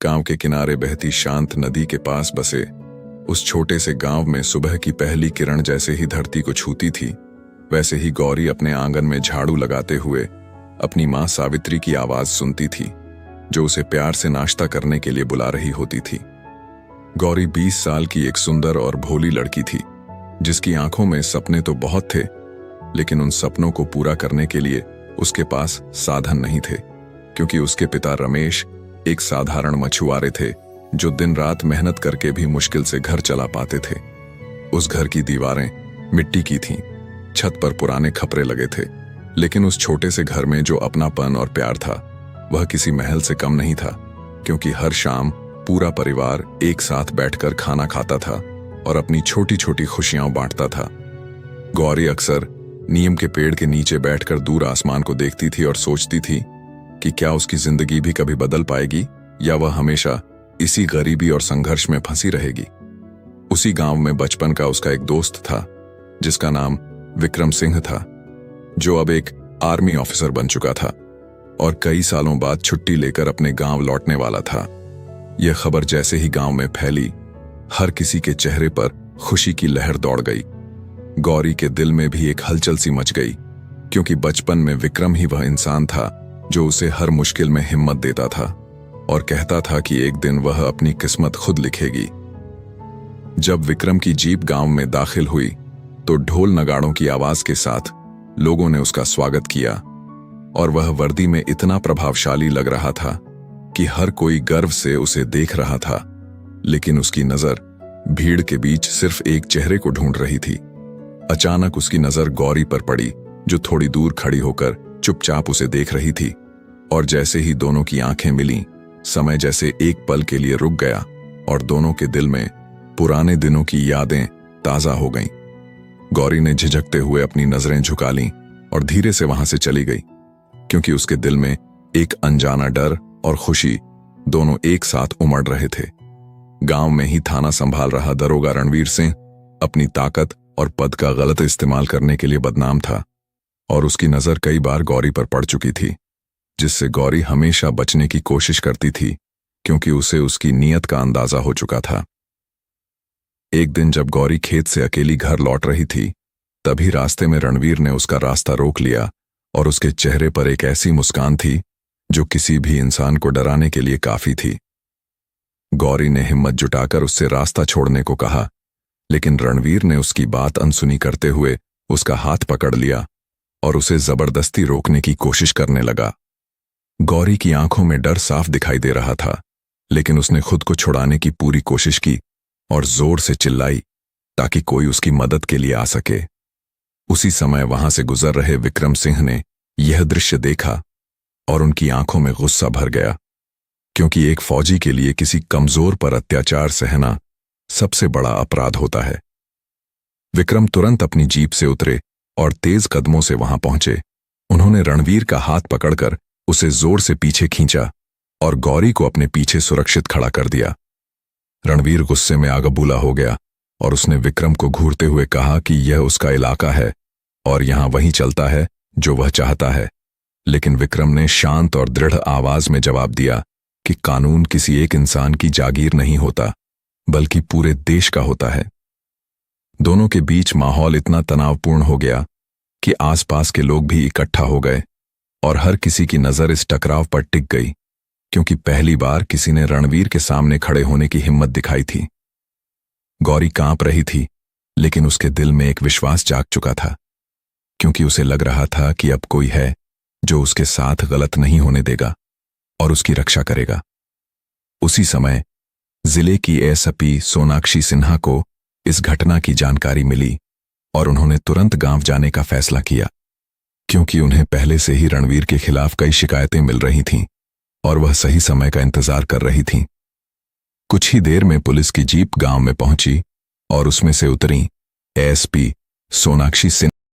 गांव के किनारे बहती शांत नदी के पास बसे उस छोटे से गांव में सुबह की पहली किरण जैसे ही धरती को छूती थी, वैसे ही गौरी अपने आंगन में झाड़ू लगाते हुए अपनी मां सावित्री की आवाज सुनती थी, जो उसे प्यार से नाश्ता करने के लिए बुला रही होती थी। गौरी 20 साल की एक सुंदर और भोली लड़की थी, जिसकी आंखों में सपने तो बहुत थे, लेकिन उन सपनों को पूरा करने के लिए उसके पास साधन नहीं थे, क्योंकि उसके पिता रमेश एक साधारण मछुआरे थे जो दिन रात मेहनत करके भी मुश्किल से घर चला पाते थे। उस घर की दीवारें मिट्टी की थीं, छत पर पुराने खपरे लगे थे, लेकिन उस छोटे से घर में जो अपनापन और प्यार था वह किसी महल से कम नहीं था, क्योंकि हर शाम पूरा परिवार एक साथ बैठकर खाना खाता था और अपनी छोटी छोटी खुशियां बांटता था। गौरी अक्सर नीम के पेड़ के नीचे बैठकर दूर आसमान को देखती थी और सोचती थी कि क्या उसकी जिंदगी भी कभी बदल पाएगी या वह हमेशा इसी गरीबी और संघर्ष में फंसी रहेगी। उसी गांव में बचपन का उसका एक दोस्त था, जिसका नाम विक्रम सिंह था, जो अब एक आर्मी ऑफिसर बन चुका था और कई सालों बाद छुट्टी लेकर अपने गांव लौटने वाला था। यह खबर जैसे ही गांव में फैली, हर किसी के चेहरे पर खुशी की लहर दौड़ गई। गौरी के दिल में भी एक हलचल सी मच गई, क्योंकि बचपन में विक्रम ही वह इंसान था जो उसे हर मुश्किल में हिम्मत देता था और कहता था कि एक दिन वह अपनी किस्मत खुद लिखेगी। जब विक्रम की जीप गांव में दाखिल हुई तो ढोल नगाड़ों की आवाज के साथ लोगों ने उसका स्वागत किया और वह वर्दी में इतना प्रभावशाली लग रहा था कि हर कोई गर्व से उसे देख रहा था, लेकिन उसकी नजर भीड़ के बीच सिर्फ एक चेहरे को ढूंढ रही थी। अचानक उसकी नजर गौरी पर पड़ी, जो थोड़ी दूर खड़ी होकर चुपचाप उसे देख रही थी, और जैसे ही दोनों की आंखें मिलीं, समय जैसे एक पल के लिए रुक गया और दोनों के दिल में पुराने दिनों की यादें ताजा हो गईं। गौरी ने झिझकते हुए अपनी नजरें झुका लीं और धीरे से वहां से चली गई, क्योंकि उसके दिल में एक अनजाना डर और खुशी दोनों एक साथ उमड़ रहे थे। गांव में ही थाना संभाल रहा दरोगा रणवीर सिंह अपनी ताकत और पद का गलत इस्तेमाल करने के लिए बदनाम था, और उसकी नजर कई बार गौरी पर पड़ चुकी थी, जिससे गौरी हमेशा बचने की कोशिश करती थी, क्योंकि उसे उसकी नीयत का अंदाजा हो चुका था। एक दिन जब गौरी खेत से अकेली घर लौट रही थी, तभी रास्ते में रणवीर ने उसका रास्ता रोक लिया और उसके चेहरे पर एक ऐसी मुस्कान थी जो किसी भी इंसान को डराने के लिए काफी थी। गौरी ने हिम्मत जुटाकर उससे रास्ता छोड़ने को कहा, लेकिन रणवीर ने उसकी बात अनसुनी करते हुए उसका हाथ पकड़ लिया और उसे जबरदस्ती रोकने की कोशिश करने लगा। गौरी की आंखों में डर साफ दिखाई दे रहा था, लेकिन उसने खुद को छुड़ाने की पूरी कोशिश की और जोर से चिल्लाई ताकि कोई उसकी मदद के लिए आ सके। उसी समय वहां से गुजर रहे विक्रम सिंह ने यह दृश्य देखा और उनकी आंखों में गुस्सा भर गया, क्योंकि एक फौजी के लिए किसी कमजोर पर अत्याचार सहना सबसे बड़ा अपराध होता है। विक्रम तुरंत अपनी जीप से उतरे और तेज कदमों से वहां पहुंचे। उन्होंने रणवीर का हाथ पकड़कर उसे जोर से पीछे खींचा और गौरी को अपने पीछे सुरक्षित खड़ा कर दिया। रणवीर गुस्से में आग बबूला हो गया और उसने विक्रम को घूरते हुए कहा कि यह उसका इलाका है और यहां वही चलता है जो वह चाहता है। लेकिन विक्रम ने शांत और दृढ़ आवाज में जवाब दिया कि कानून किसी एक इंसान की जागीर नहीं होता, बल्कि पूरे देश का होता है। दोनों के बीच माहौल इतना तनावपूर्ण हो गया कि आसपास के लोग भी इकट्ठा हो गए और हर किसी की नजर इस टकराव पर टिक गई, क्योंकि पहली बार किसी ने रणवीर के सामने खड़े होने की हिम्मत दिखाई थी। गौरी कांप रही थी, लेकिन उसके दिल में एक विश्वास जाग चुका था, क्योंकि उसे लग रहा था कि अब कोई है जो उसके साथ गलत नहीं होने देगा और उसकी रक्षा करेगा। उसी समय जिले की एसपी सोनाक्षी सिन्हा को इस घटना की जानकारी मिली और उन्होंने तुरंत गांव जाने का फैसला किया, क्योंकि उन्हें पहले से ही रणवीर के खिलाफ कई शिकायतें मिल रही थीं और वह सही समय का इंतजार कर रही थीं। कुछ ही देर में पुलिस की जीप गांव में पहुंची और उसमें से उतरी एसपी सोनाक्षी सिन्हा